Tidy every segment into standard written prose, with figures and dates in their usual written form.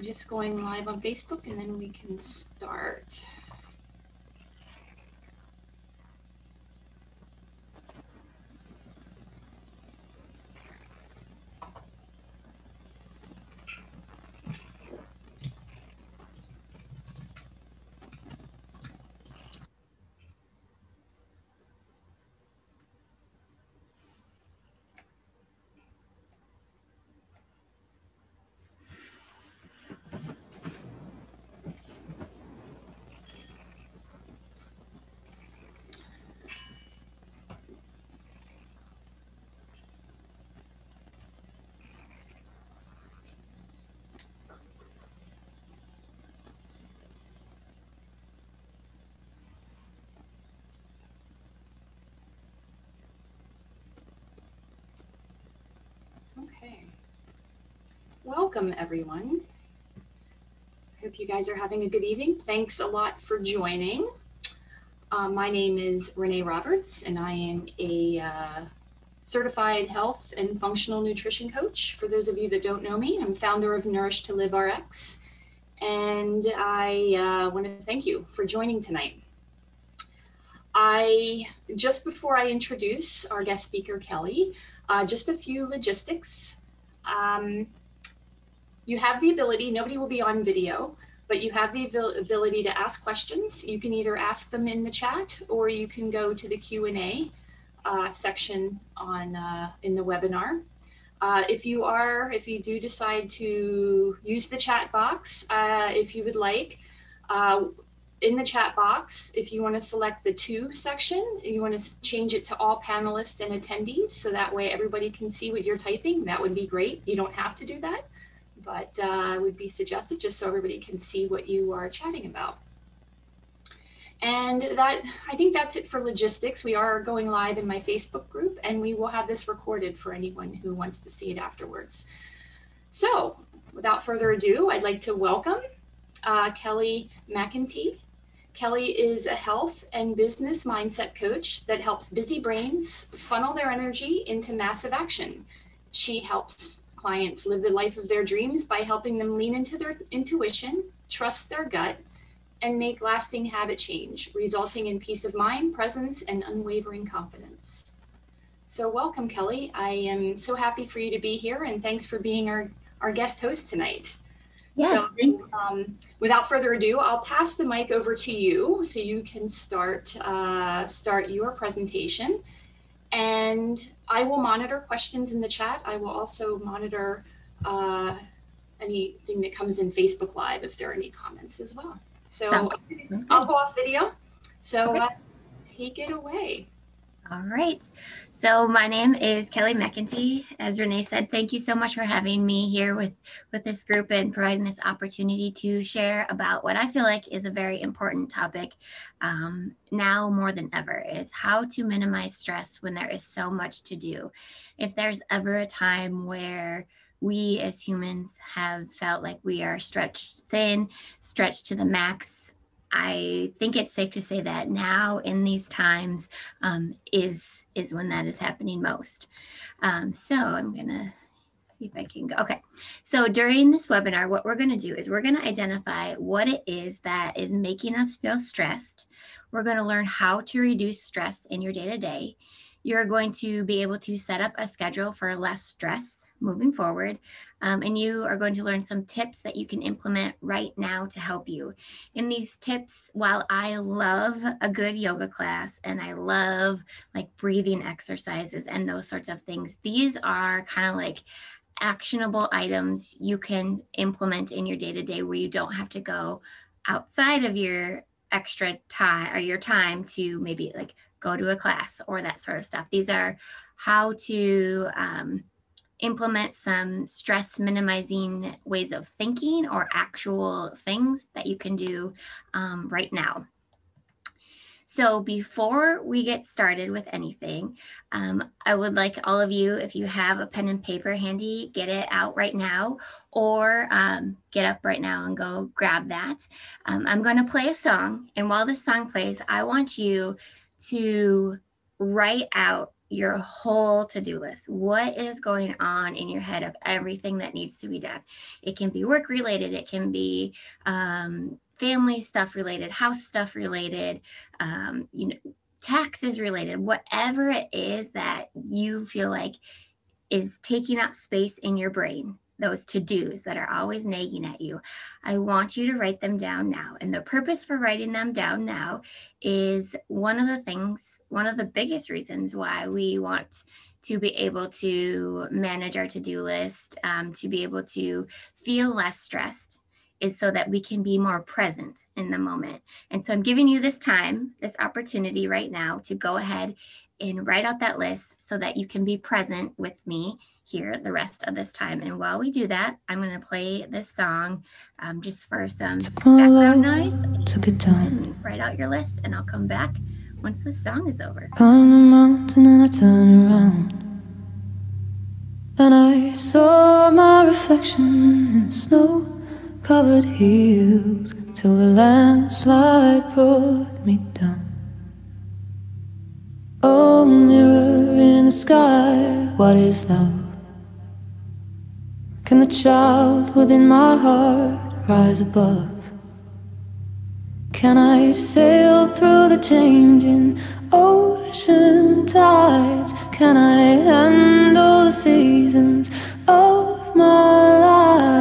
I'm just going live on Facebook and then we can start. Okay. Welcome, everyone. Hope you guys are having a good evening. Thanks a lot for joining. My name is Renee Roberts, and I am a certified health and functional nutrition coach. For those of you that don't know me, I'm founder of Nourish to Live RX, and I want to thank you for joining tonight. Just before I introduce our guest speaker, Kelly, just a few logistics. You have the ability, nobody will be on video, but you have the ability to ask questions. You can either ask them in the chat or you can go to the Q&A section in the webinar. If you do decide to use the chat box, if you would like, in the chat box, if you want to select the to section, you want to change it to all panelists and attendees, so that way everybody can see what you're typing. That would be great. You don't have to do that, but would be suggested just so everybody can see what you are chatting about. And I think that's it for logistics. We are going live in my Facebook group, and we will have this recorded for anyone who wants to see it afterwards. So without further ado, I'd like to welcome Kelly McIntee. Kelly is a health and business mindset coach that helps busy brains funnel their energy into massive action. She helps clients live the life of their dreams by helping them lean into their intuition, trust their gut, and make lasting habit change, resulting in peace of mind, presence, and unwavering confidence. So welcome, Kelly. I am so happy for you to be here, and thanks for being our guest host tonight. Yes, so, thanks. Without further ado, I'll pass the mic over to you so you can start your presentation. And I will monitor questions in the chat. I will also monitor anything that comes in Facebook Live if there are any comments as well. So I'll go off video. So take it away. All right. So my name is Kelly McIntee. As Renee said, thank you so much for having me here with this group and providing this opportunity to share about what I feel like is a very important topic now more than ever, is how to minimize stress when there is so much to do. If there's ever a time where we as humans have felt like we are stretched thin, stretched to the max, I think it's safe to say that now in these times is when that is happening most. So I'm gonna see if I can go. Okay, so during this webinar, what we're gonna do is we're gonna identify what it is that is making us feel stressed. We're gonna learn how to reduce stress in your day-to-day. You're going to be able to set up a schedule for less stress moving forward. And you are going to learn some tips that you can implement right now to help you. In these tips, while I love a good yoga class and I love like breathing exercises and those sorts of things, these are kind of like actionable items you can implement in your day-to-day where you don't have to go outside of your extra time or your time to maybe like go to a class or that sort of stuff. These are how to implement some stress minimizing ways of thinking or actual things that you can do right now. So before we get started with anything, I would like all of you, if you have a pen and paper handy, get it out right now, or get up right now and go grab that. I'm going to play a song, and while this song plays, I want you to write out your whole to-do list. What is going on in your head of everything that needs to be done? It can be work related. It can be family stuff related, house stuff related, taxes related, whatever it is that you feel like is taking up space in your brain, those to-dos that are always nagging at you. I want you to write them down now. And the purpose for writing them down now is one of the biggest reasons why we want to be able to manage our to-do list, to be able to feel less stressed, is so that we can be more present in the moment. And so I'm giving you this time, this opportunity right now to go ahead and write out that list so that you can be present with me here the rest of this time. And while we do that, I'm going to play this song just for some background noise. Took it down. And write out your list, and I'll come back once this song is over. Climbed the mountain and I turned around, and I saw my reflection in the snow-covered hills, till the landslide brought me down. Oh, mirror in the sky, what is love? Can the child within my heart rise above? Can I sail through the changing ocean tides? Can I handle the seasons of my life?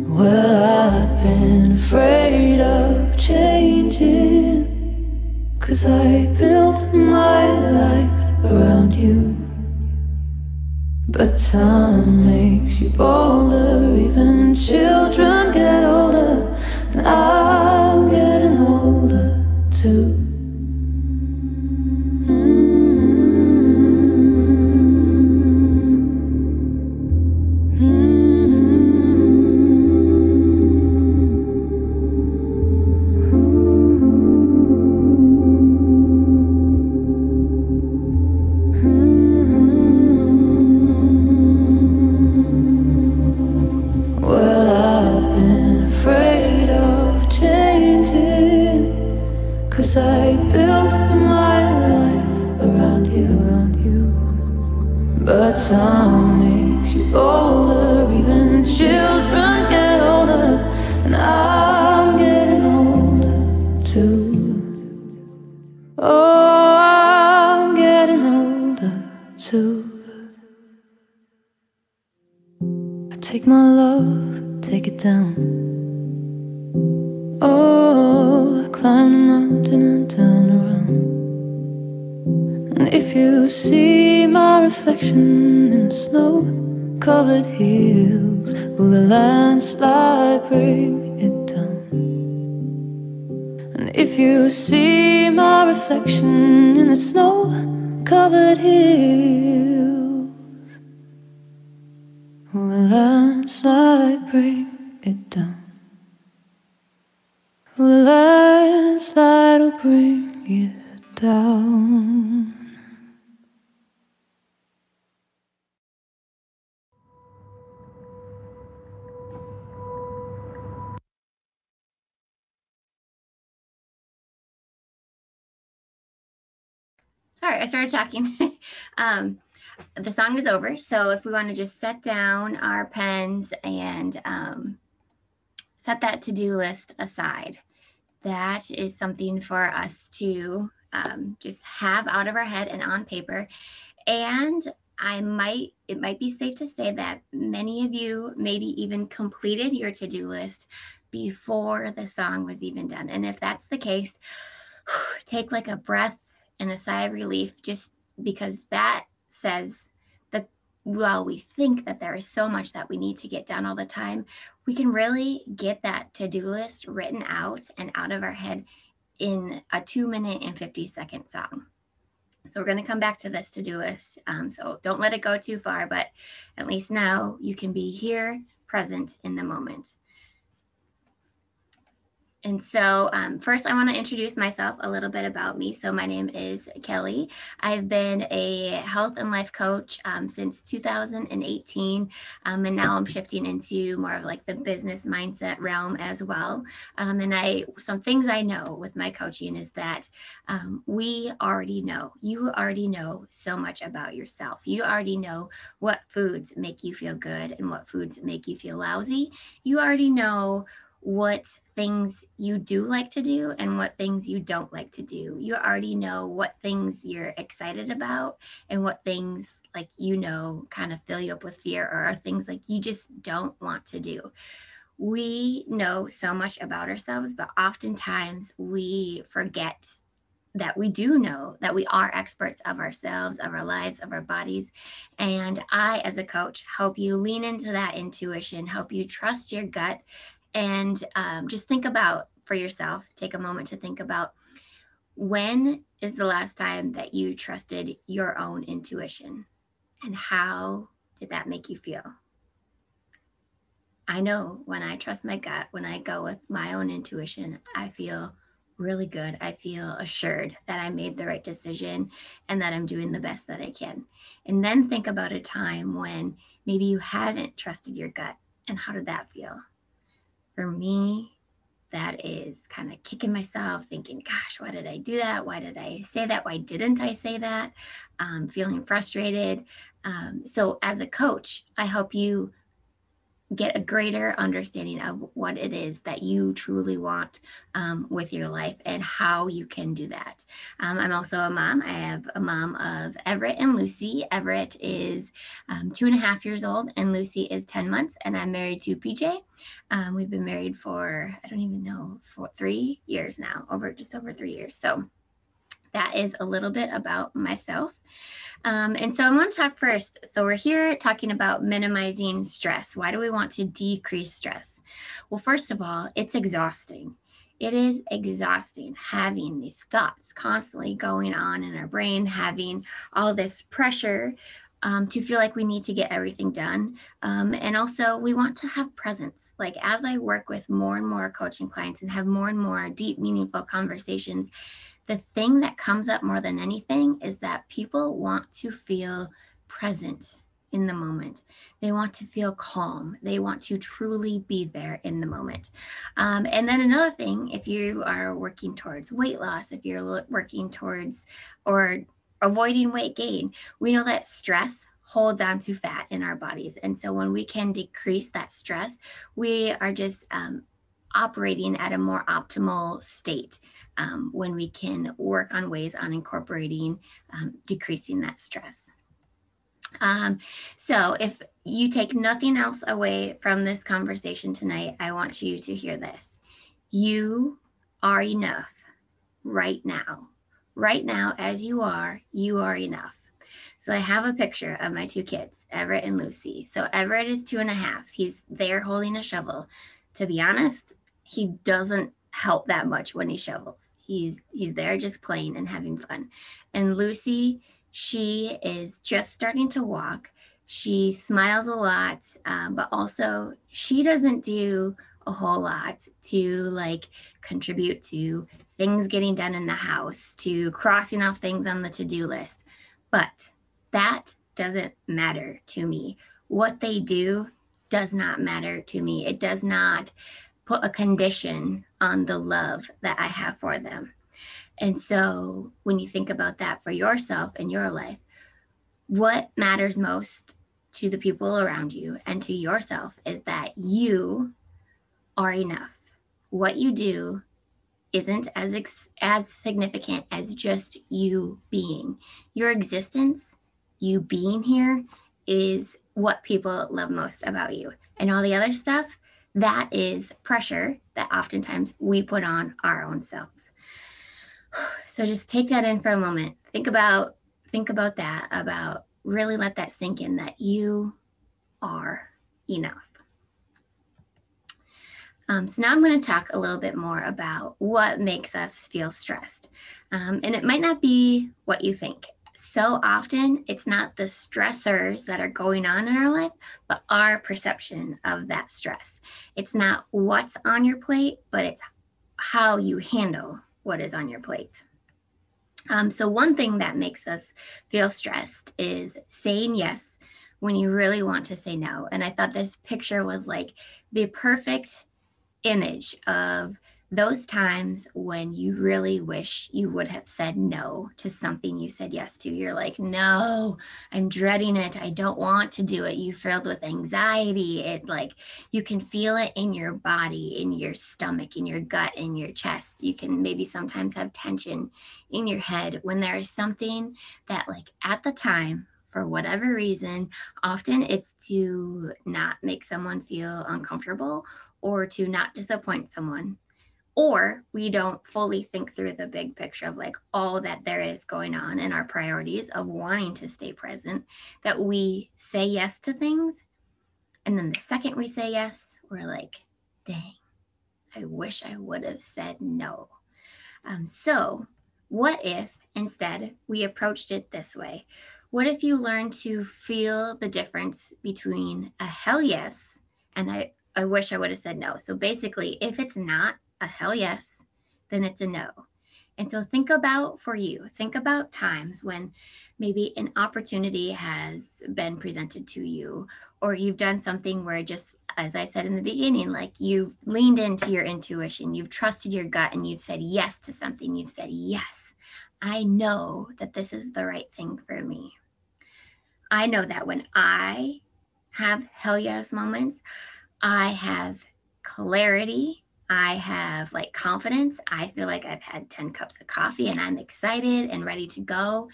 Well, I've been afraid of changing, 'cause I built my life around you. But time makes you bolder, even children get older, and I'm getting older too. I built my life around you. But time makes you older, even children get older, and I'm getting older too. Oh, I'm getting older too. I take my love, take it down. Oh, I climb the mountain and turn around. And if you see my reflection in the snow-covered hills, will the landslide bring it down? And if you see my reflection in the snow-covered hills, will the landslide bring it down? The landslide will bring you down. Sorry, I started talking. The song is over, so if we want to just set down our pens and set that to-do list aside, that is something for us to just have out of our head and on paper. And it might be safe to say that many of you maybe even completed your to-do list before the song was even done. And if that's the case, take like a breath and a sigh of relief, just because that says that while we think that there is so much that we need to get done all the time, we can really get that to-do list written out and out of our head in a 2-minute and 50-second song. So we're going to come back to this to-do list. So don't let it go too far, but at least now you can be here, present in the moment. And so first I want to introduce myself, a little bit about me. So my name is Kelly. I've been a health and life coach since 2018. And now I'm shifting into more of like the business mindset realm as well. And some things I know with my coaching is that you already know so much about yourself. You already know what foods make you feel good and what foods make you feel lousy. You already know what things you do like to do and what things you don't like to do. You already know what things you're excited about and what things kind of fill you up with fear or are things like you just don't want to do. We know so much about ourselves, but oftentimes we forget that we do know that we are experts of ourselves, of our lives, of our bodies. And I, as a coach, help you lean into that intuition, help you trust your gut, and just think about for yourself, take a moment to think about, when is the last time that you trusted your own intuition, and how did that make you feel? I know when I trust my gut, when I go with my own intuition, I feel really good. I feel assured that I made the right decision and that I'm doing the best that I can. And then think about a time when maybe you haven't trusted your gut, and how did that feel? For me, that is kind of kicking myself, thinking, gosh, why did I do that? Why did I say that? Why didn't I say that? Feeling frustrated. So as a coach, I help you get a greater understanding of what it is that you truly want with your life and how you can do that. I'm also a mom. I have a mom of Everett and Lucy. Everett is 2.5 years old and Lucy is 10 months, and I'm married to PJ. We've been married for, I don't even know, for 3 years now, just over 3 years. So that is a little bit about myself. And so I want to talk first. So we're here talking about minimizing stress. Why do we want to decrease stress? Well, first of all, it's exhausting. It is exhausting having these thoughts constantly going on in our brain, having all this pressure to feel like we need to get everything done. And also we want to have presence. Like as I work with more and more coaching clients and have more and more deep, meaningful conversations, the thing that comes up more than anything is that people want to feel present in the moment. They want to feel calm. They want to truly be there in the moment. And then another thing, if you are working towards weight loss, if you're working towards or avoiding weight gain, we know that stress holds on to fat in our bodies. And so when we can decrease that stress, we are just operating at a more optimal state when we can work on ways on incorporating decreasing that stress. So if you take nothing else away from this conversation tonight, I want you to hear this. You are enough right now. Right now, as you are enough. So I have a picture of my two kids, Everett and Lucy. So Everett is 2.5. He's there holding a shovel. To be honest, he doesn't help that much when he shovels. He's there just playing and having fun. And Lucy, she is just starting to walk. She smiles a lot, but also she doesn't do a whole lot to contribute to things getting done in the house, to crossing off things on the to-do list. But that doesn't matter to me. What they do does not matter to me. It does not put a condition on the love that I have for them. And so when you think about that for yourself in your life, what matters most to the people around you and to yourself is that you are enough. What you do isn't as significant as just you being. Your existence, you being here, is what people love most about you. And all the other stuff, that is pressure that oftentimes we put on our own selves. So just take that in for a moment. Think about that, about really let that sink in, that you are enough. So now I'm going to talk a little bit more about what makes us feel stressed. And it might not be what you think. So often it's not the stressors that are going on in our life, but our perception of that stress. It's not what's on your plate, but it's how you handle what is on your plate. So one thing that makes us feel stressed is saying yes when you really want to say no. And I thought this picture was like the perfect image of those times when you really wish you would have said no to something you said yes to. You're like, no, I'm dreading it. I don't want to do it. You filled with anxiety. It like, you can feel it in your body, in your stomach, in your gut, in your chest. You can maybe sometimes have tension in your head when there is something that like at the time, for whatever reason, often it's to not make someone feel uncomfortable or to not disappoint someone, or we don't fully think through the big picture of like all that there is going on and our priorities of wanting to stay present, that we say yes to things. And then the second we say yes, we're like, dang, I wish I would have said no. So what if instead we approached it this way? What if you learn to feel the difference between a hell yes and I wish I would have said no? So basically, if it's not a hell yes, then it's a no. And so think about times when maybe an opportunity has been presented to you, or you've done something where just, as I said in the beginning, like you've leaned into your intuition, you've trusted your gut, and you've said yes to something. You've said, yes, I know that this is the right thing for me. I know that when I have hell yes moments, I have clarity. I have like confidence. I feel like I've had 10 cups of coffee and I'm excited and ready to go.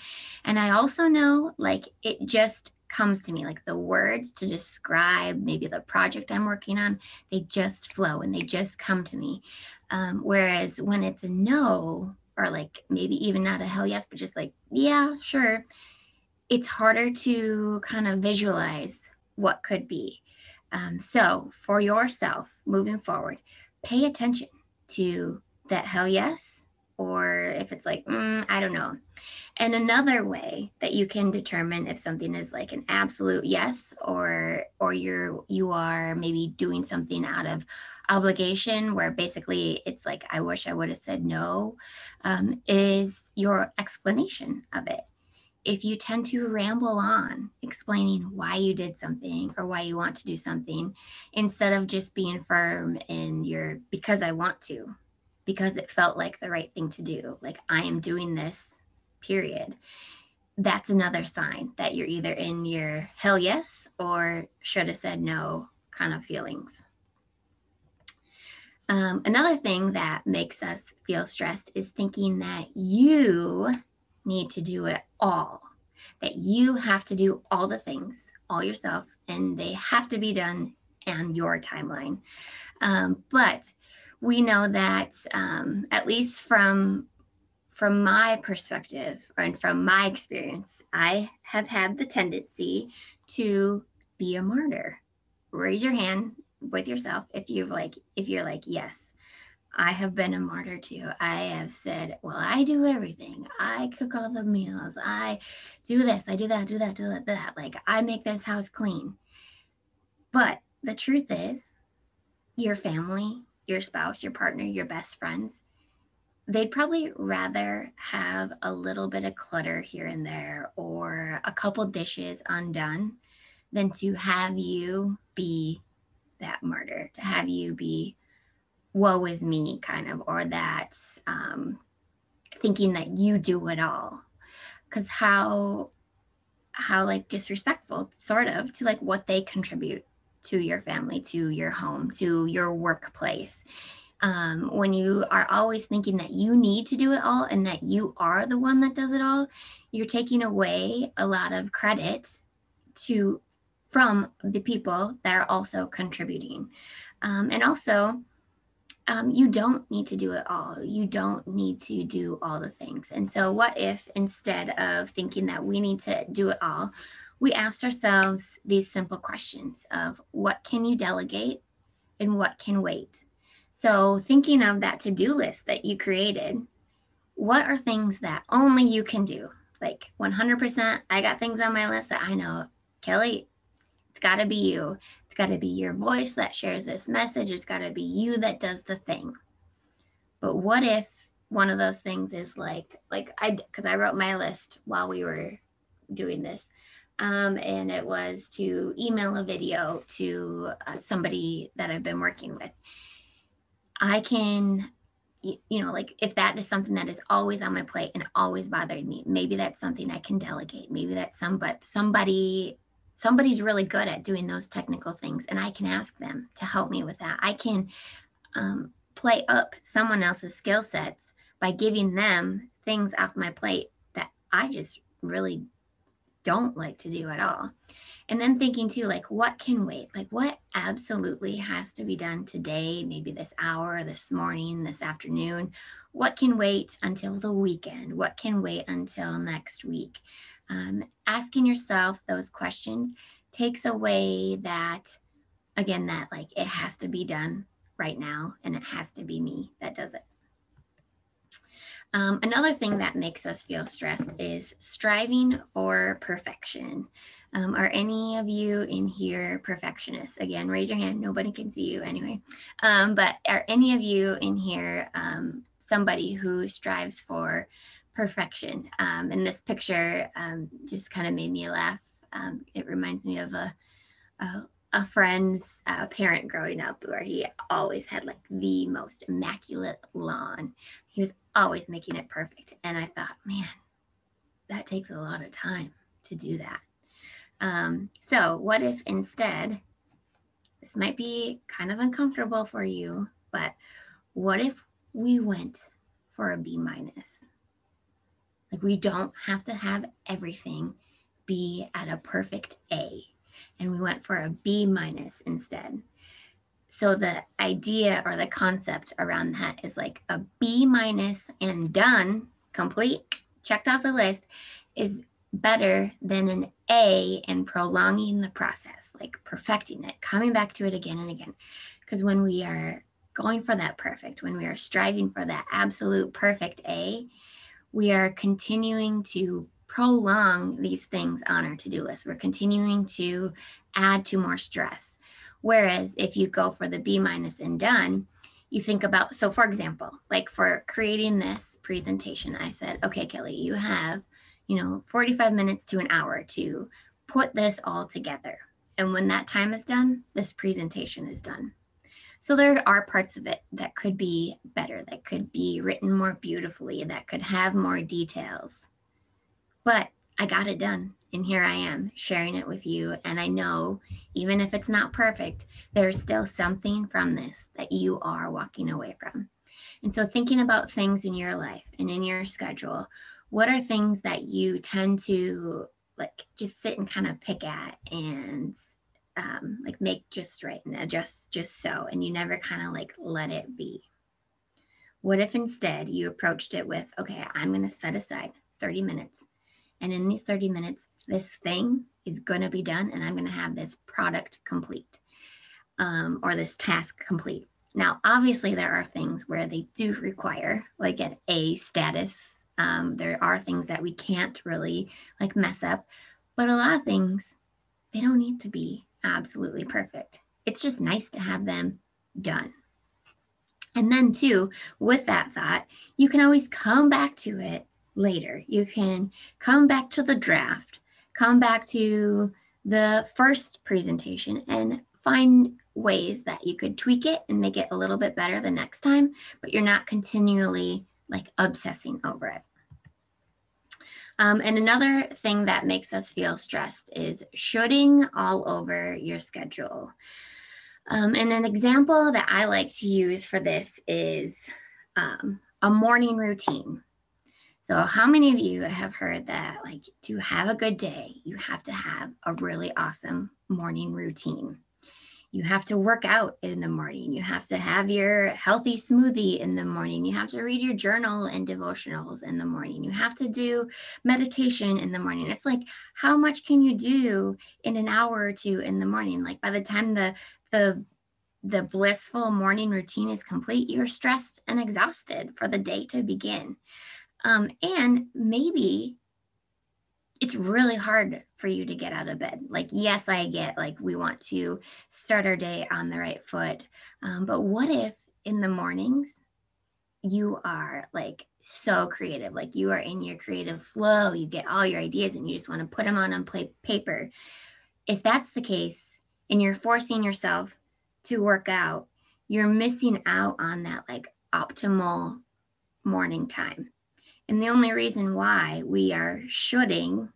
And I also know like it just comes to me, like the words to describe maybe the project I'm working on, they just flow and they just come to me. Whereas when it's a no, or like maybe even not a hell yes, but just like, yeah, sure, it's harder to kind of visualize what could be. So for yourself moving forward, pay attention to that hell yes, or if it's like, I don't know. And another way that you can determine if something is like an absolute yes, or you are maybe doing something out of obligation where basically it's like, I wish I would have said no, is your explanation of it. If you tend to ramble on explaining why you did something or why you want to do something, instead of just being firm in your, because I want to, because it felt like the right thing to do, like I am doing this, period, that's another sign that you're either in your hell yes or should have said no kind of feelings. Another thing that makes us feel stressed is thinking that you need to do it all, that you have to do all the things all yourself and they have to be done on your timeline. But we know that at least from my perspective and from my experience, I have had the tendency to be a martyr. Raise your hand with yourself if you're like, yes, I have been a martyr too. I have said, well, I do everything. I cook all the meals. I do this, I do that, do that. Like I make this house clean. But the truth is, your family, your spouse, your partner, your best friends, they'd probably rather have a little bit of clutter here and there or a couple dishes undone than to have you be that martyr, to have you be woe is me kind of, or that's thinking that you do it all. Because how like disrespectful sort of to like what they contribute to your family, to your home, to your workplace. When you are always thinking that you need to do it all and that you are the one that does it all, you're taking away a lot of credit from the people that are also contributing. And also, you don't need to do it all. You don't need to do all the things. And so what if instead of thinking that we need to do it all, we asked ourselves these simple questions of what can you delegate and what can wait? So thinking of that to-do list that you created, what are things that only you can do? Like 100%, I got things on my list that I know, Kelly, it's got to be you. It's got to be your voice that shares this message. It's got to be you that does the thing. But what if one of those things is because I wrote my list while we were doing this, and it was to email a video to somebody that I've been working with. I can, like if that is something that is always on my plate and always bothered me, maybe that's something I can delegate. Maybe that's somebody's really good at doing those technical things, and I can ask them to help me with that. I can play up someone else's skill sets by giving them things off my plate that I just really don't like to do at all. And then thinking too, like what can wait? Like what absolutely has to be done today, maybe this hour, this morning, this afternoon? What can wait until the weekend? What can wait until next week? Asking yourself those questions takes away that, again, that like it has to be done right now and it has to be me that does it. Another thing that makes us feel stressed is striving for perfection. Are any of you in here perfectionists? Again, raise your hand. Nobody can see you anyway. But are any of you in here somebody who strives for perfection? And this picture just kind of made me laugh. It reminds me of a friend's parent growing up, where he always had like the most immaculate lawn. He was always making it perfect. And I thought, man, that takes a lot of time to do that. So what if instead, this might be kind of uncomfortable for you, but what if we went for a B-? Like we don't have to have everything be at a perfect A, and we went for a B- instead. So the idea or the concept around that is like a B- and done, complete, checked off the list, is better than an A and prolonging the process, like perfecting it, coming back to it again and again. Because when we are going for that perfect, when we are striving for that absolute perfect A, we are continuing to prolong these things on our to-do list. We're continuing to add to more stress. Whereas if you go for the B- and done, you think about, so for example, like for creating this presentation, I said, okay, Kelly, you have, 45 minutes to an hour to put this all together. And when that time is done, this presentation is done. So there are parts of it that could be better, that could be written more beautifully, that could have more details. But I got it done. And here I am sharing it with you. And I know even if it's not perfect, there's still something from this that you are walking away from. And so thinking about things in your life and in your schedule, what are things that you tend to like just sit and kind of pick at and like make just right and adjust just so, and you never kind of like let it be? What if instead you approached it with, okay, I'm going to set aside 30 minutes. And in these 30 minutes, this thing is going to be done and I'm going to have this product complete or this task complete. Now, obviously, there are things where they do require like an A status. There are things that we can't really like mess up, but a lot of things, they don't need to be absolutely perfect. It's just nice to have them done. And then too, with that thought, you can always come back to it later. You can come back to the draft, come back to the first presentation and find ways that you could tweak it and make it a little bit better the next time, but you're not continually like obsessing over it. And another thing that makes us feel stressed is shooting all over your schedule. And an example that I like to use for this is a morning routine. So how many of you have heard that like to have a good day, you have to have a really awesome morning routine? You have to work out in the morning. You have to have your healthy smoothie in the morning. You have to read your journal and devotionals in the morning. You have to do meditation in the morning. It's like, how much can you do in an hour or two in the morning? Like by the time the blissful morning routine is complete, you're stressed and exhausted for the day to begin. And maybe it's really hard for you to get out of bed. Like, yes, I get like we want to start our day on the right foot. But what if in the mornings you are like so creative, like you are in your creative flow, you get all your ideas and you just want to put them on paper. If that's the case and you're forcing yourself to work out, you're missing out on that like optimal morning time. And the only reason why we are shooting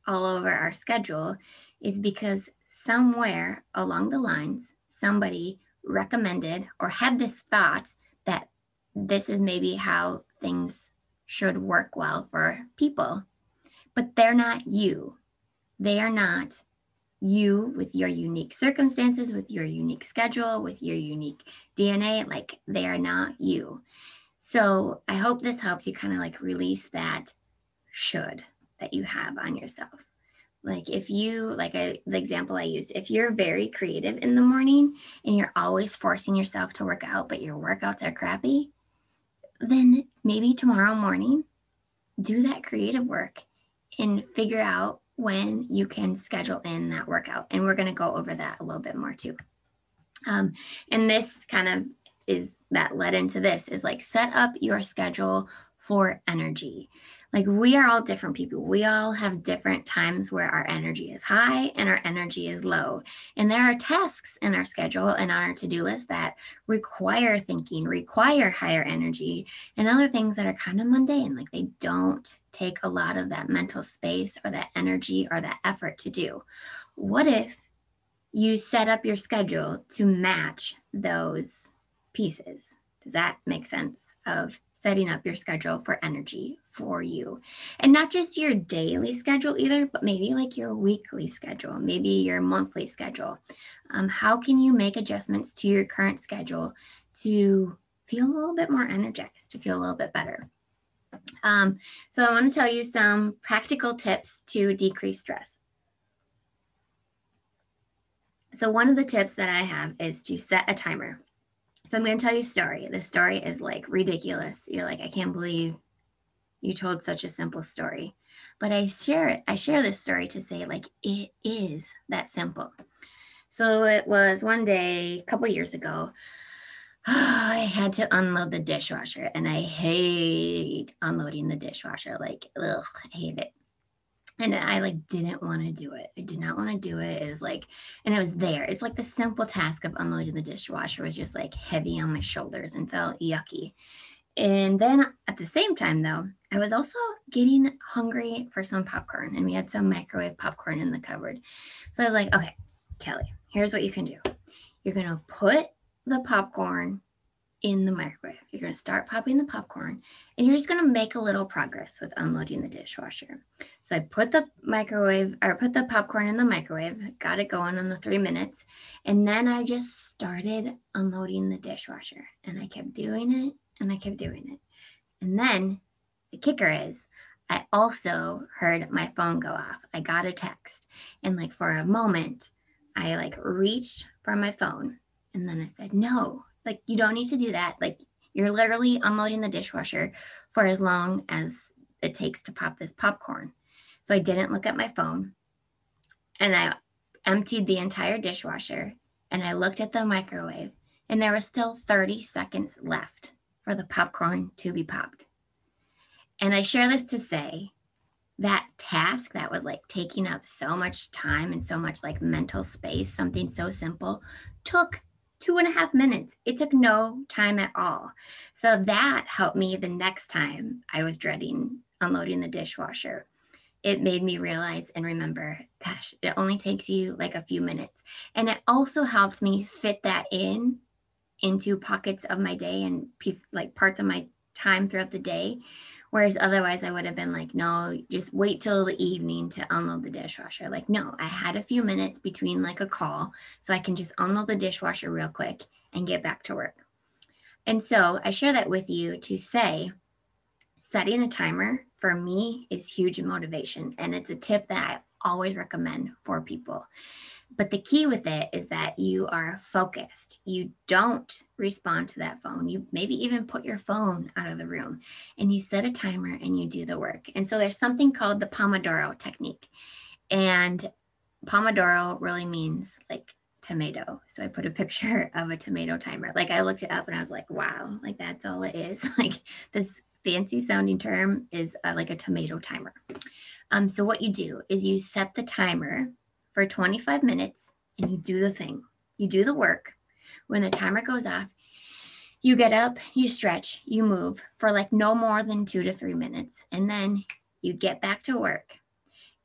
all over our schedule is because somewhere along the lines, somebody recommended or had this thought that this is maybe how things should work well for people, but they're not you. They are not you with your unique circumstances, with your unique schedule, with your unique DNA. Like they are not you. So I hope this helps you kind of like release that should that you have on yourself. Like if you, like the example I used, if you're very creative in the morning and you're always forcing yourself to work out, but your workouts are crappy, then maybe tomorrow morning, do that creative work and figure out when you can schedule in that workout. And we're going to go over that a little bit more too. And this kind of is that led into this is like set up your schedule for energy. Like we are all different people. We all have different times where our energy is high and our energy is low. And there are tasks in our schedule and on our to-do list that require thinking, require higher energy, and other things that are kind of mundane. Like they don't take a lot of that mental space or that energy or that effort to do. What if you set up your schedule to match those pieces? Does that make sense of setting up your schedule for energy for you? And not just your daily schedule either, but maybe like your weekly schedule, maybe your monthly schedule. How can you make adjustments to your current schedule to feel a little bit more energized, to feel a little bit better? So I want to tell you some practical tips to decrease stress. So one of the tips that I have is to set a timer. So I'm going to tell you a story. The story is like ridiculous. You're like, I can't believe you told such a simple story. But I share this story to say like, it is that simple. So it was one day, a couple years ago, I had to unload the dishwasher and I hate unloading the dishwasher. Like, ugh, I hate it. And I like didn't want to do it. I did not want to do it. It was like, and it was there. It's like the simple task of unloading the dishwasher was just like heavy on my shoulders and felt yucky. And then at the same time though, I was also getting hungry for some popcorn and we had some microwave popcorn in the cupboard. So I was like, okay, Kelly, here's what you can do. You're going to put the popcorn in the microwave. You're going to start popping the popcorn and you're just going to make a little progress with unloading the dishwasher. So I put the popcorn in the microwave, got it going on the 3 minutes. And then I just started unloading the dishwasher and I kept doing it and I kept doing it. And then the kicker is I also heard my phone go off. I got a text and like for a moment, I like reached for my phone and then I said, no, like you don't need to do that. Like you're literally unloading the dishwasher for as long as it takes to pop this popcorn. So I didn't look at my phone and I emptied the entire dishwasher and I looked at the microwave and there was still 30 seconds left for the popcorn to be popped. And I share this to say that task that was like taking up so much time and so much like mental space, something so simple, took 2.5 minutes. It took no time at all. So that helped me the next time I was dreading unloading the dishwasher. It made me realize and remember, gosh, it only takes you like a few minutes. And it also helped me fit that into pockets of my day and parts of my time throughout the day. Whereas otherwise I would have been like, no, just wait till the evening to unload the dishwasher. Like, no, I had a few minutes between like a call so I can just unload the dishwasher real quick and get back to work. And so I share that with you to say, setting a timer for me is huge motivation. And it's a tip that I always recommend for people. But the key with it is that you are focused. You don't respond to that phone. You maybe even put your phone out of the room and you set a timer and you do the work. And so there's something called the Pomodoro technique. And Pomodoro really means like tomato. So I put a picture of a tomato timer. Like I looked it up and I was like, wow, like that's all it is. Like this fancy sounding term is like a tomato timer. So what you do is you set the timer for 25 minutes and you do the thing. You do the work. When the timer goes off, you get up, you stretch, you move for like no more than 2 to 3 minutes. And then you get back to work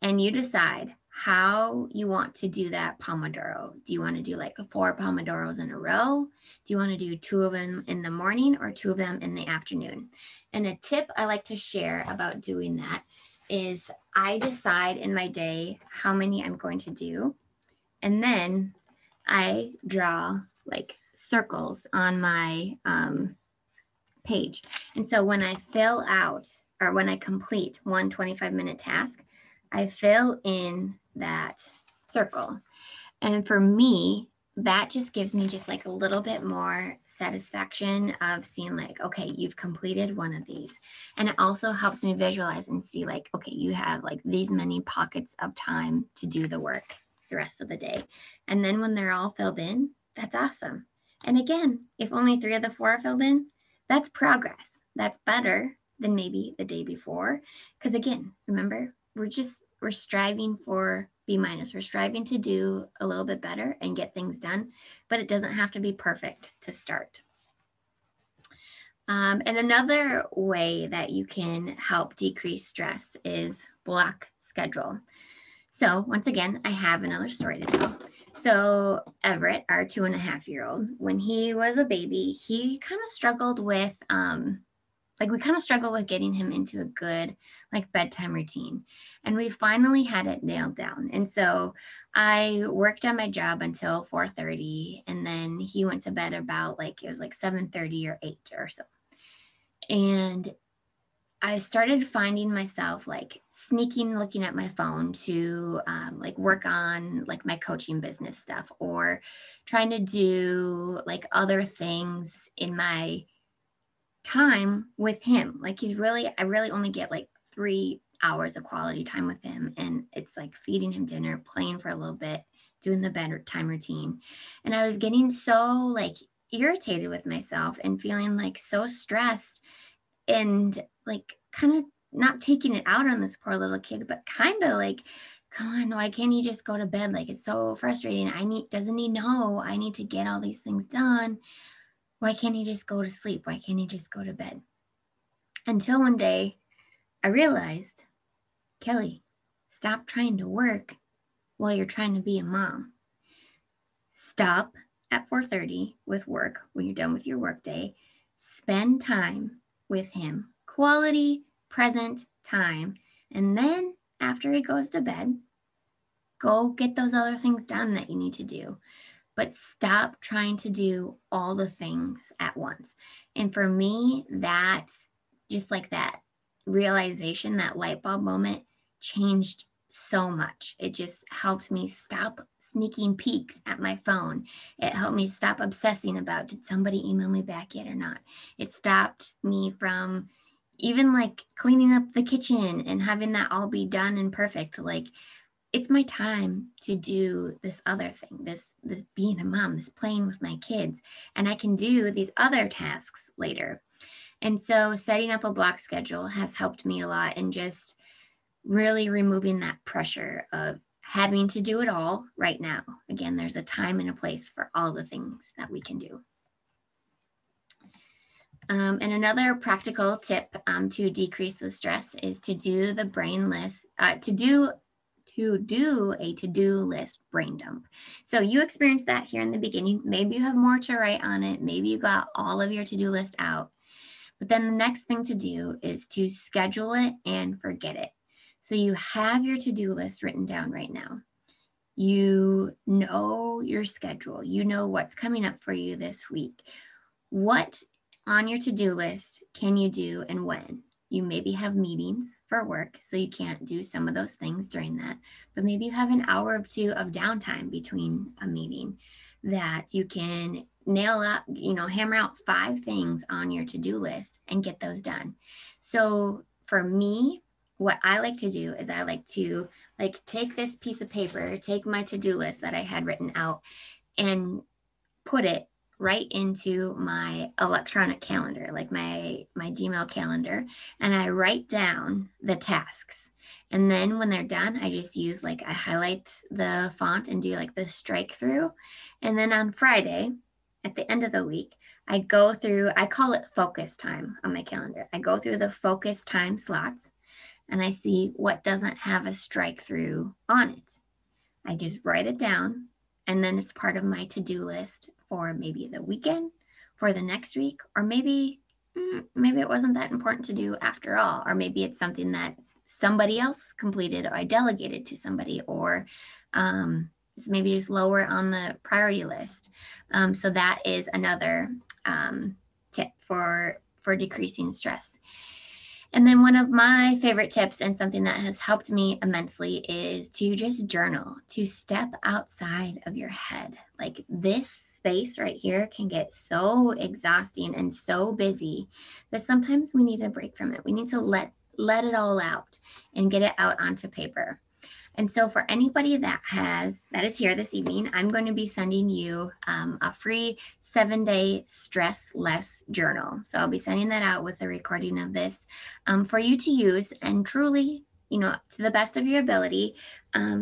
and you decide how you want to do that Pomodoro. Do you want to do like 4 Pomodoros in a row? Do you want to do 2 of them in the morning or 2 of them in the afternoon? And a tip I like to share about doing that is I decide in my day how many I'm going to do. And then I draw like circles on my page. And so when I fill out or when I complete one 25-minute task, I fill in that circle. And for me, that just gives me just like a little bit more satisfaction of seeing like, okay, you've completed one of these. And it also helps me visualize and see like, okay, you have like these many pockets of time to do the work the rest of the day. And then when they're all filled in, that's awesome. And again, if only 3 of the 4 are filled in, that's progress. That's better than maybe the day before. Because again, remember, we're striving for Bminus. We're striving to do a little bit better and get things done, but it doesn't have to be perfect to start. And another way that you can help decrease stress is block schedule. So once again, I have another story to tell. So Everett, our 2.5-year-old, when he was a baby, he kind of struggled with, getting him into a good like bedtime routine. And we finally had it nailed down. And so I worked on my job until 4:30. And then he went to bed about like, it was like 7:30 or 8 or so. And I started finding myself like sneaking, looking at my phone to like work on like my coaching business stuff or trying to do like other things in my time with him. Like I really only get like 3 hours of quality time with him. And it's like feeding him dinner, playing for a little bit, doing the bedtime routine. And I was getting so like irritated with myself and feeling like so stressed and like kind of not taking it out on this poor little kid, but kind of like, come on, why can't you just go to bed? Like, it's so frustrating. Doesn't he know I need to get all these things done? Why can't he just go to sleep? Why can't he just go to bed? Until one day I realized, Kelly, stop trying to work while you're trying to be a mom. Stop at 4:30 with work when you're done with your workday. Spend time with him, quality, present time. And then after he goes to bed, go get those other things done that you need to do. But stop trying to do all the things at once. And for me, that's just like that realization, that light bulb moment changed so much. It just helped me stop sneaking peeks at my phone. It helped me stop obsessing about, did somebody email me back yet or not? It stopped me from even like cleaning up the kitchen and having that all be done and perfect. Like, it's my time to do this other thing, this being a mom, this playing with my kids, and I can do these other tasks later. And so setting up a block schedule has helped me a lot in just really removing that pressure of having to do it all right now. Again, there's a time and a place for all the things that we can do. And another practical tip to decrease the stress is to do the brain list, to do a to-do list brain dump. So you experienced that here in the beginning. Maybe you have more to write on it. Maybe you got all of your to-do list out. But then the next thing to do is to schedule it and forget it. So you have your to-do list written down right now. You know your schedule. You know what's coming up for you this week. What on your to-do list can you do and when? You maybe have meetings for work, so you can't do some of those things during that. But maybe you have an hour or 2 of downtime between a meeting that you can nail up, hammer out 5 things on your to-do list and get those done. So for me, what I like to do is I like to take this piece of paper, take my to-do list that I had written out, and put it right into my electronic calendar, like my Gmail calendar, and I write down the tasks. And then when they're done, I just use I highlight the font and do the strike through. And then on Friday, at the end of the week, I go through, I call it focus time on my calendar. I go through the focus time slots and I see what doesn't have a strike through on it. I just write it down, and then it's part of my to-do list for maybe the weekend, for the next week, or maybe it wasn't that important to do after all, or maybe it's something that somebody else completed or I delegated to somebody, or it's maybe just lower on the priority list. So that is another tip for decreasing stress. And then one of my favorite tips and something that has helped me immensely is to just journal, to step outside of your head. This space right here can get so exhausting and so busy that sometimes we need a break from it. We need to let it all out and get it out onto paper. And so for anybody that is here this evening, I'm going to be sending you a free 7-day stress less journal. So I'll be sending that out with a recording of this for you to use and truly, to the best of your ability,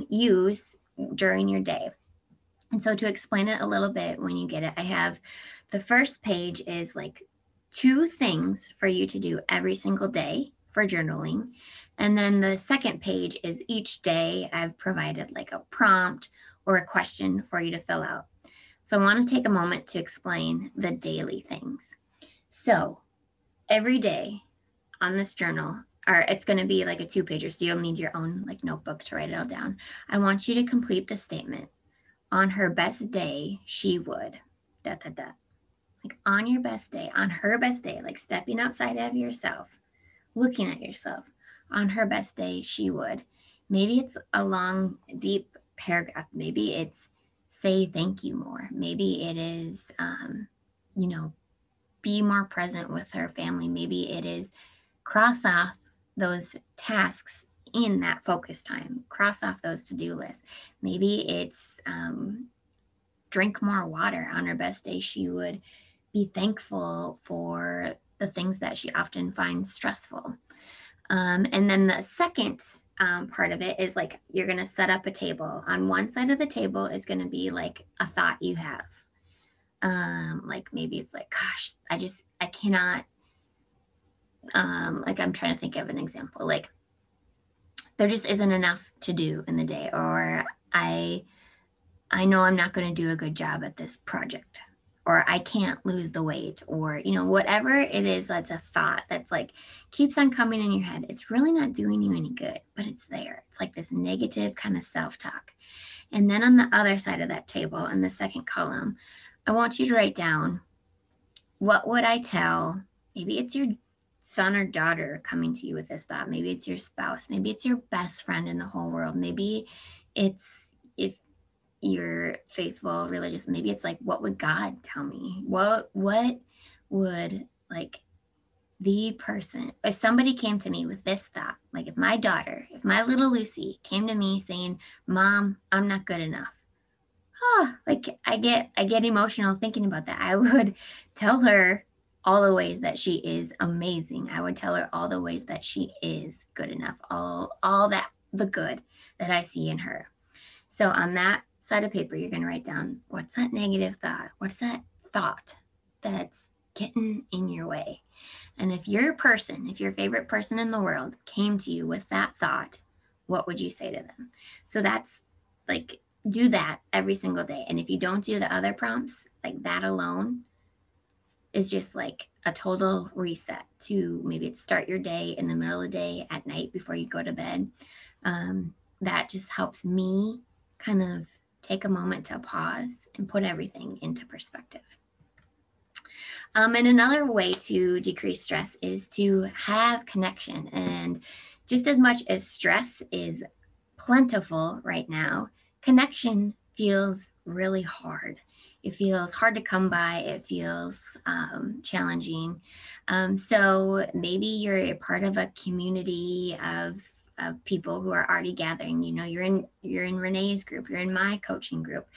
use during your day. And so to explain it a little bit when you get it, I have the first page is 2 things for you to do every single day for journaling. And then the second page is each day I've provided a prompt or a question for you to fill out. So I want to take a moment to explain the daily things. So every day on this journal, or it's going to be a 2-pager, so you'll need your own notebook to write it all down. I want you to complete the statement. On her best day, she would, on your best day, on her best day, stepping outside of yourself, looking at yourself. On her best day, she would. Maybe it's a long, deep paragraph. Maybe it's say thank you more. Maybe it is, be more present with her family. Maybe it is cross off those tasks in that focus time. Cross off those to-do lists. Maybe it's drink more water. On her best day, she would be thankful for the things that she often finds stressful. And then the second part of it is you're going to set up a table. On one side of the table is going to be a thought you have. Maybe it's gosh, I cannot, I'm trying to think of an example. There just isn't enough to do in the day, or I know I'm not going to do a good job at this project, or I can't lose the weight, or, whatever it is that's a thought that's keeps on coming in your head. It's really not doing you any good, but it's there. It's this negative kind of self-talk. And then on the other side of that table, in the second column, I want you to write down, what would I tell? Maybe it's your son or daughter coming to you with this thought. Maybe it's your spouse. Maybe it's your best friend in the whole world. Maybe it's, if you're faithful, religious, maybe it's what would God tell me? What would the person, if somebody came to me with this thought, if my daughter, if my little Lucy came to me saying, Mom, I'm not good enough. I get emotional thinking about that. I would tell her all the ways that she is amazing. I would tell her all the ways that she is good enough, all that, the good that I see in her. So on that side of paper, you're going to write down, what's that negative thought? What's that thought that's getting in your way? And if your favorite person in the world came to you with that thought, what would you say to them? So that's do that every single day. And if you don't do the other prompts, that alone is just a total reset to maybe start your day in the middle of the day, at night before you go to bed. That just helps me kind of take a moment to pause and put everything into perspective. And another way to decrease stress is to have connection. And just as much as stress is plentiful right now, connection feels really hard. It feels hard to come by. It feels challenging. So maybe you're a part of a community of people who are already gathering. You're in Renee's group. You're in my coaching group.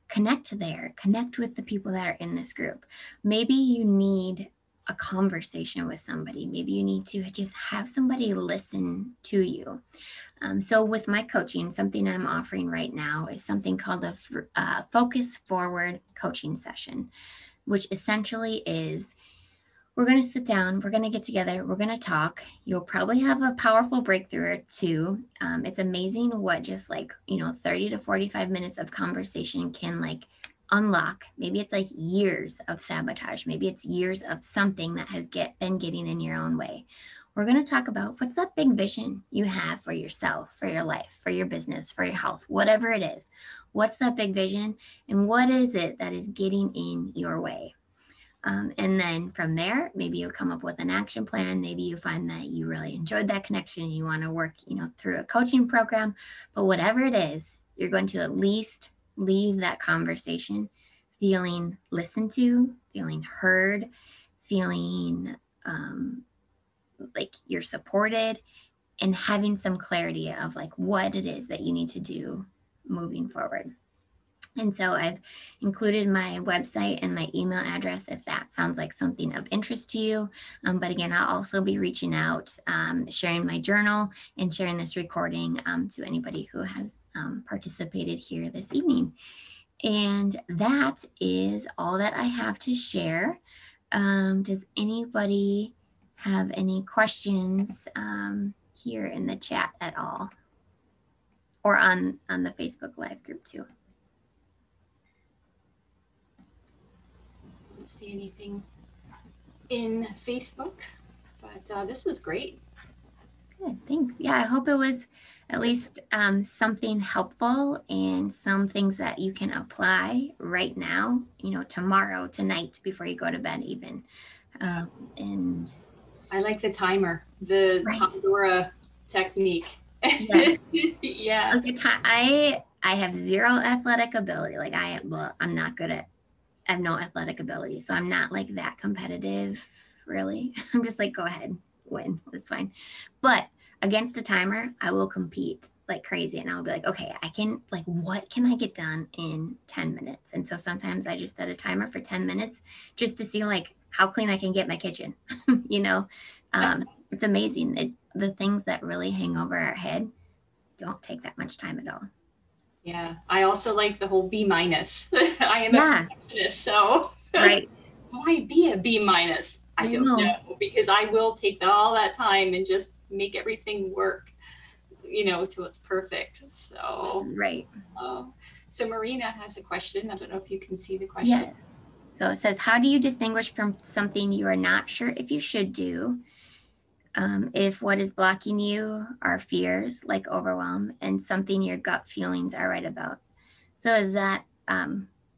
connect there, connect with the people that are in this group. Maybe you need a conversation with somebody. Maybe you need to just have somebody listen to you. So with my coaching, something I'm offering right now is something called a focus forward coaching session, which essentially is we're going to sit down, we're going to get together, we're going to talk. You'll probably have a powerful breakthrough or two. It's amazing what just 30 to 45 minutes of conversation can unlock. Maybe it's years of sabotage. Maybe it's years of something that has been getting in your own way. We're going to talk about what's that big vision you have for yourself, for your life, for your business, for your health, whatever it is. What's that big vision and what is it that is getting in your way? And then from there, maybe you'll come up with an action plan. Maybe you find that you really enjoyed that connection and you want to work, through a coaching program. But whatever it is, you're going to at least leave that conversation feeling listened to, feeling heard, feeling like you're supported, and having some clarity of what it is that you need to do moving forward. And so I've included my website and my email address if that sounds like something of interest to you. But again, I'll also be reaching out, sharing my journal and sharing this recording to anybody who has participated here this evening. And that is all that I have to share. Does anybody have any questions here in the chat at all? Or on the Facebook Live group too? See anything in Facebook, but this was great. Good, thanks. Yeah, I hope it was at least something helpful and some things that you can apply right now, tomorrow, tonight, before you go to bed even. And I like the timer, the Pomodoro technique. Yes. Yeah. I have zero athletic ability. I'm not good at I have no athletic ability. So I'm not that competitive, really. I'm just go ahead, win. That's fine. But against a timer, I will compete like crazy. And I'll be okay, I can, what can I get done in 10 minutes? And so sometimes I just set a timer for 10 minutes just to see how clean I can get my kitchen. It's amazing. The things that really hang over our head don't take that much time at all. Yeah, I also like the whole Bminus. I am a perfectionist, so right. Will I be a Bminus? I don't know, because I will take all that time and just make everything work, till it's perfect. So right. So Marina has a question. I don't know if you can see the question. Yeah. So it says, how do you distinguish from something you are not sure if you should do? If what is blocking you are fears like overwhelm and something your gut feelings are right about. So is that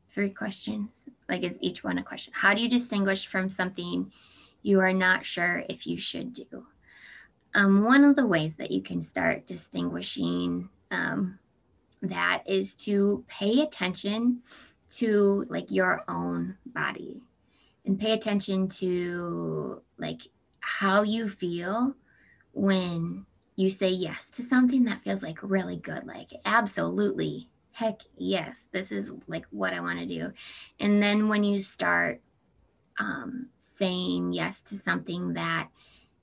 3 questions? Is each one a question? How do you distinguish from something you are not sure if you should do? One of the ways that you can start distinguishing that is to pay attention to your own body and pay attention to how you feel when you say yes to something that feels really good, absolutely, heck yes, this is what I want to do. And then when you start saying yes to something that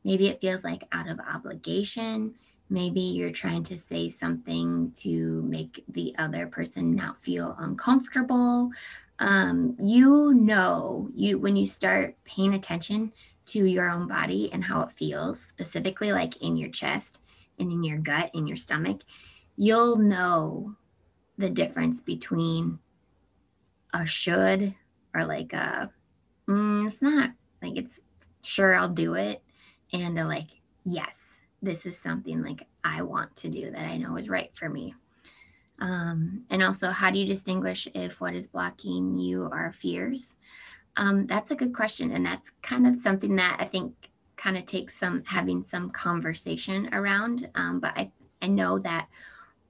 maybe it feels out of obligation, maybe you're trying to say something to make the other person not feel uncomfortable. When you start paying attention to your own body and how it feels, specifically in your chest and in your gut, in your stomach, you'll know the difference between a should or it's not, it's sure I'll do it, and yes, this is something I want to do that I know is right for me. And also, how do you distinguish if what is blocking you are fears? That's a good question. And that's kind of something that I think kind of takes having some conversation around. But I know that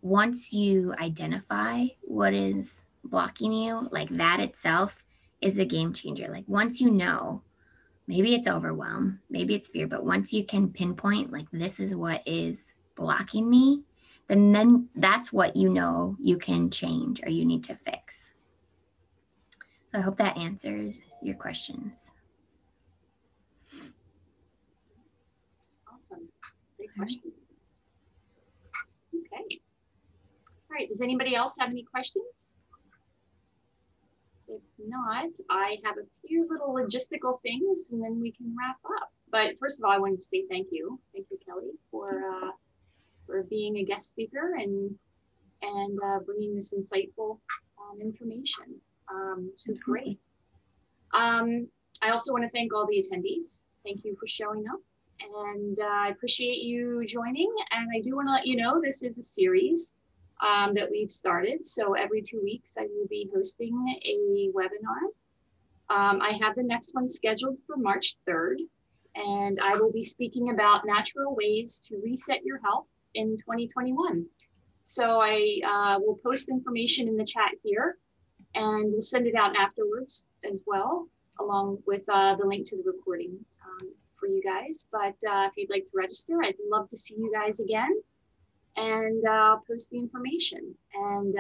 once you identify what is blocking you, that itself is a game changer. Once you know, maybe it's overwhelm, maybe it's fear, but once you can pinpoint this is what is blocking me, then that's what you can change or you need to fix. So I hope that answered your questions. Awesome. Great question. Okay. All right. Does anybody else have any questions? If not, I have a few little logistical things and then we can wrap up. But first of all, I wanted to say thank you. Thank you, Kelly, for being a guest speaker and bringing this insightful information. This is great. I also want to thank all the attendees. Thank you for showing up. And I appreciate you joining. And I do want to let you know this is a series that we've started. So every 2 weeks, I will be hosting a webinar. I have the next one scheduled for March 3rd. And I will be speaking about natural ways to reset your health in 2021. So I will post information in the chat here and we'll send it out afterwards as well, along with the link to the recording for you guys. But if you'd like to register, I'd love to see you guys again. And I'll post the information. And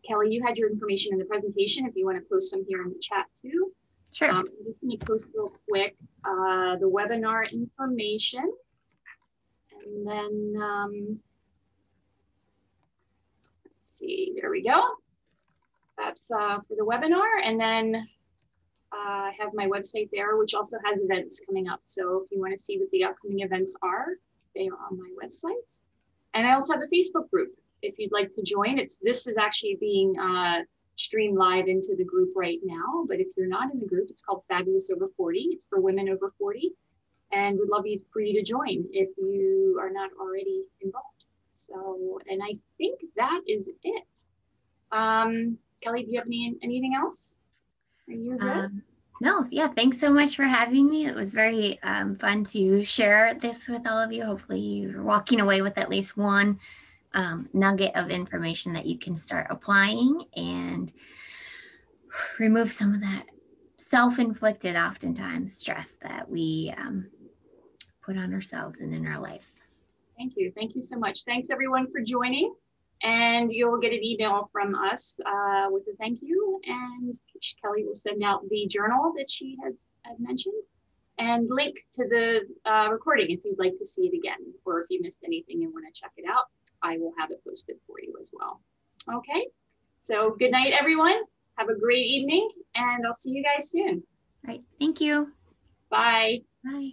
Kelly, you had your information in the presentation if you want to post some here in the chat too. Sure. I'm just going to post real quick the webinar information. And then, let's see, there we go. That's for the webinar. And then I have my website there, which also has events coming up. So if you want to see what the upcoming events are, they are on my website. And I also have a Facebook group if you'd like to join. This is actually being streamed live into the group right now. But if you're not in the group, it's called Fabulous Over 40. It's for women over 40. And we'd love for you to join if you are not already involved. So, and I think that is it. Kelly, do you have anything else? Are you good? No, yeah, thanks so much for having me. It was very fun to share this with all of you. Hopefully you're walking away with at least one nugget of information that you can start applying and remove some of that self-inflicted, oftentimes, stress that we put on ourselves and in our life. Thank you. Thank you so much. Thanks everyone for joining. And you'll get an email from us with a thank you. And Kelly will send out the journal that she had mentioned and link to the recording if you'd like to see it again, or if you missed anything and want to check it out, I will have it posted for you as well. Okay, so good night, everyone. Have a great evening and I'll see you guys soon. All right, thank you. Bye. Bye.